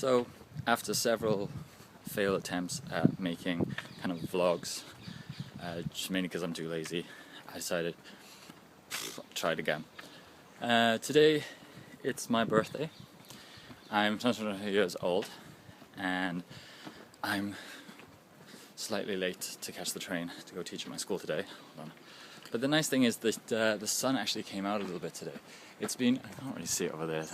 So after several failed attempts at making kind of vlogs, just mainly because I'm too lazy, I decided to try it again. Today it's my birthday. I'm 20 years old and I'm slightly late to catch the train to go teach at my school today. Hold on. But the nice thing is that the sun actually came out a little bit today. It's been, I can't really see it over there.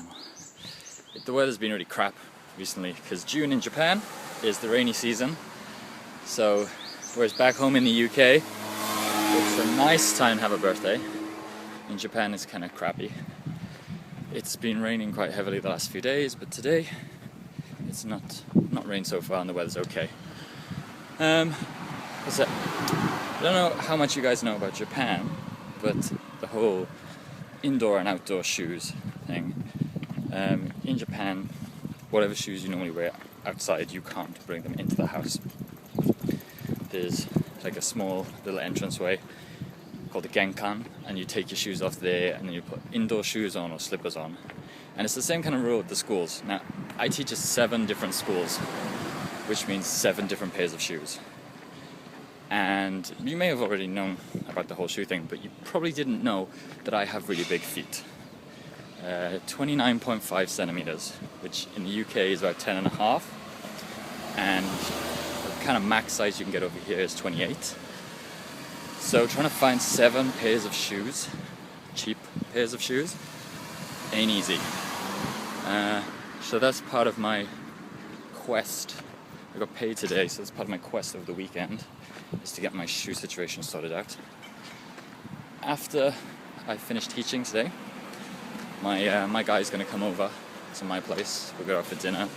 The weather's been really crap recently because June in Japan is the rainy season. So, whereas back home in the UK, it's a nice time to have a birthday. In Japan it's kind of crappy. It's been raining quite heavily the last few days, but today it's not rained so far and the weather's okay. What's that? I don't know how much you guys know about Japan, but the whole indoor and outdoor shoes thing. In Japan, whatever shoes you normally wear outside, you can't bring them into the house. There's like a small little entranceway called the Genkan, and you take your shoes off there and then you put indoor shoes on or slippers on. And it's the same kind of rule at the schools. Now, I teach at 7 different schools, which means 7 different pairs of shoes. And you may have already known about the whole shoe thing, but you probably didn't know that I have really big feet. 29.5 centimeters, which in the UK is about 10.5, and the kind of max size you can get over here is 28. So trying to find 7 pairs of shoes, cheap pairs of shoes, ain't easy. So that's part of my quest. I got paid today, so that's part of my quest over the weekend, is to get my shoe situation sorted out. After I finish teaching today, my guy's going to come over to my place. We'll go out for dinner,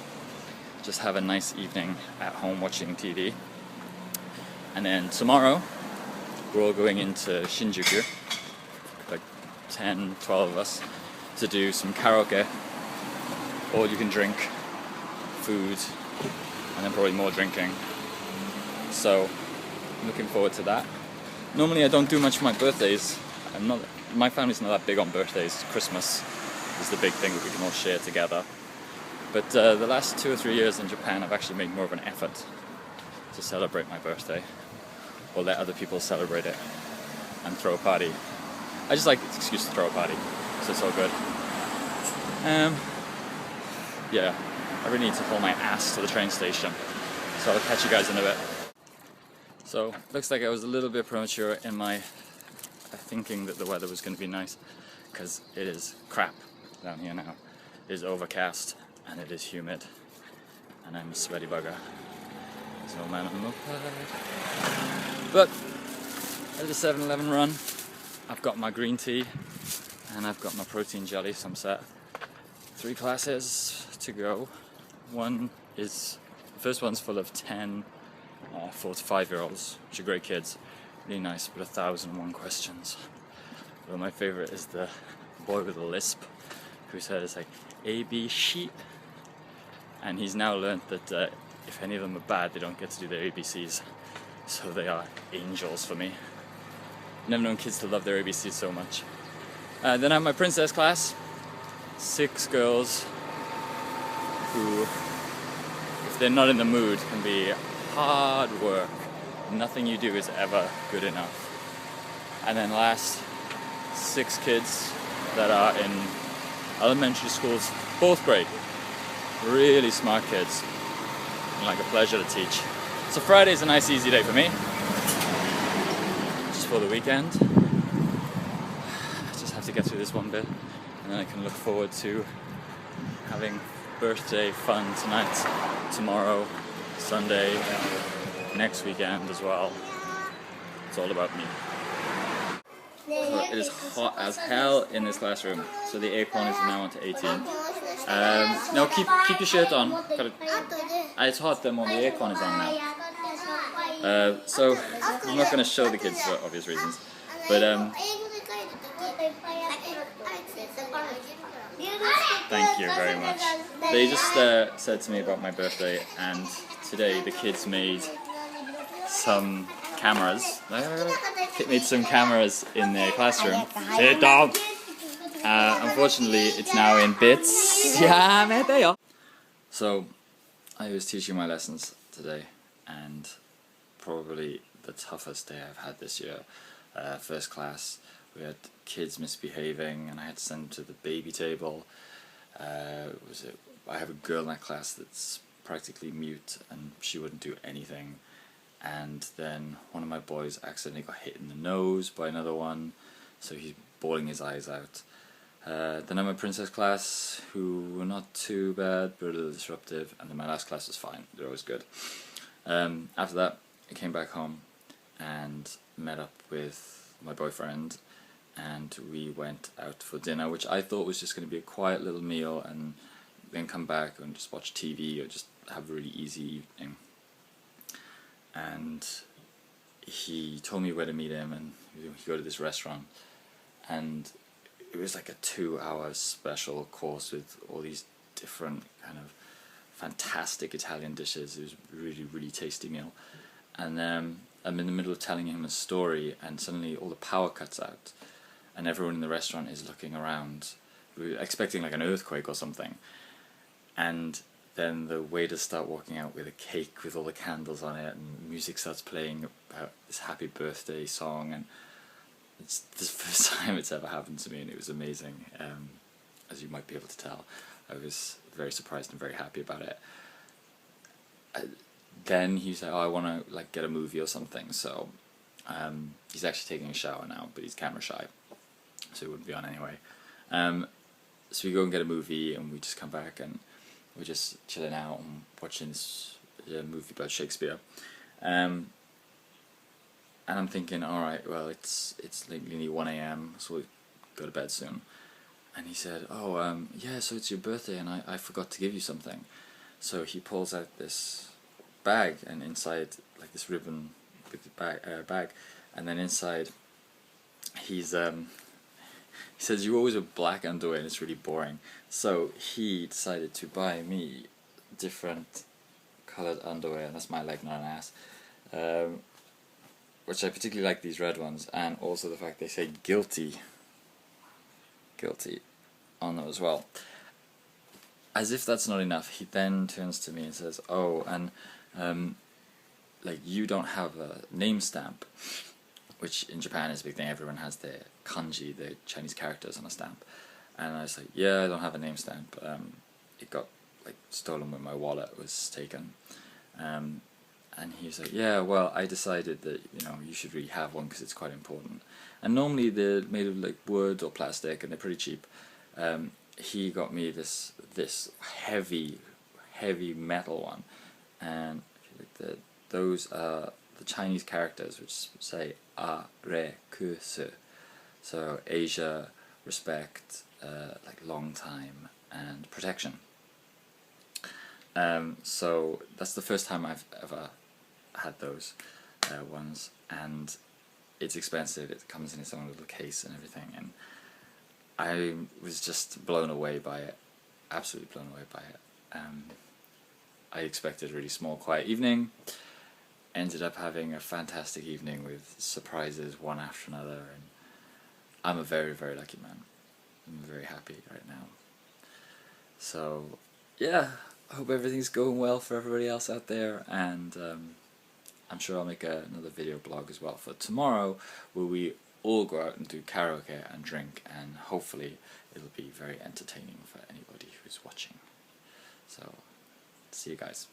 just have a nice evening at home watching TV. And then tomorrow, we're all going into Shinjuku, like 10, 12 of us, to do some karaoke, all you can drink, food, and then probably more drinking. So, I'm looking forward to that. Normally I don't do much for my birthdays. My family's not that big on birthdays. Christmas is the big thing that we can all share together. But the last 2 or 3 years in Japan, I've actually made more of an effort to celebrate my birthday, or let other people celebrate it and throw a party. I just like the excuse to throw a party, so it's all good. Yeah, I really need to haul my ass to the train station, so I'll catch you guys in a bit. So, looks like I was a little bit premature in my thinking that the weather was going to be nice, because it is crap down here now. It is overcast, and it is humid, and I'm a sweaty bugger. There's no man on the moped. But, at the 7-Eleven run, I've got my green tea, and I've got my protein jelly, so I'm set. 3 classes to go. The first one's full of 10 4 to 5-year-olds, which are great kids, really nice, but 1,001 questions. But my favorite is the boy with a lisp, who said it's like A, B, sheep, and he's now learnt that if any of them are bad, they don't get to do their ABCs, so they are angels for me. Never known kids to love their ABCs so much. Then I have my princess class, 6 girls who, if they're not in the mood, can be hard work. Nothing you do is ever good enough. And then last, 6 kids that are in elementary schools, 4th grade. Really smart kids. And like a pleasure to teach. So Friday's a nice easy day for me. Just for the weekend. I just have to get through this one bit, and then I can look forward to having birthday fun tonight, tomorrow, Sunday, next weekend as well. It's all about me. It is hot as hell in this classroom, so the aircon is now on to 18. No, keep your shirt on. It's hot then when the aircon is on now. So I'm not going to show the kids for obvious reasons, but thank you very much. They just said to me about my birthday, and today the kids made some cameras. They made some cameras in their classroom. Sit down! Unfortunately, it's now in bits. So I was teaching my lessons today, and probably the toughest day I've had this year. First class, we had kids misbehaving, and I had to send them to the baby table. I have a girl in that class that's practically mute, and she wouldn't do anything. And then one of my boys accidentally got hit in the nose by another one, so he's bawling his eyes out. Then I'm a princess class, who were not too bad, but a little disruptive, and then my last class was fine. They're always good. After that, I came back home and met up with my boyfriend, and we went out for dinner, which I thought was just going to be a quiet little meal, and then come back and just watch TV or just have a really easy evening. And he told me where to meet him, and we go to this restaurant, and it was like a 2-hour special course with all these different kind of fantastic Italian dishes. It was a really, really tasty meal. And I'm in the middle of telling him a story, and suddenly all the power cuts out, and everyone in the restaurant is looking around, expecting like an earthquake or something. And then the waiters start walking out with a cake with all the candles on it, and music starts playing about this happy birthday song, and it's the first time it's ever happened to me, and it was amazing. As you might be able to tell, I was very surprised and very happy about it. Then he said, "Oh, I want to like get a movie or something." So he's actually taking a shower now, but he's camera shy, so he wouldn't be on anyway. So we go and get a movie, and we just come back, and we're just chilling out and watching this movie about Shakespeare. And I'm thinking, alright, well, it's like nearly 1 AM, so we'll go to bed soon. And he said, "Oh, yeah, so it's your birthday, and I forgot to give you something." So he pulls out this bag, and inside, like this ribbon with the bag, and then inside, he says, "You always wear black underwear, and it's really boring." So he decided to buy me different coloured underwear, and that's my leg, not an ass. Which I particularly like, these red ones, and also the fact they say guilty on them as well. As if that's not enough, he then turns to me and says, "Oh, and like, you don't have a name stamp," which in Japan is a big thing. Everyone has their kanji, their Chinese characters, on a stamp. And I was like, "Yeah, I don't have a name stamp. It got like stolen when my wallet was taken." And he was like, "Yeah, well, I decided that, you know, you should really have one because it's quite important." And normally they're made of like wood or plastic, and they're pretty cheap. He got me this heavy metal one, and those are the Chinese characters which say "a re ku su," so Asia, respect, like long time, and protection. So that's the first time I've ever had those ones, and it's expensive. It comes in its own little case and everything, and I was just blown away by it, absolutely blown away by it. I expected a really small, quiet evening, ended up having a fantastic evening with surprises one after another, and I'm a very, very lucky man. I'm very happy right now. So yeah, I hope everything's going well for everybody else out there, and I'm sure I'll make another video blog as well for tomorrow, where we all go out and do karaoke and drink, and hopefully it'll be very entertaining for anybody who's watching. So, see you guys.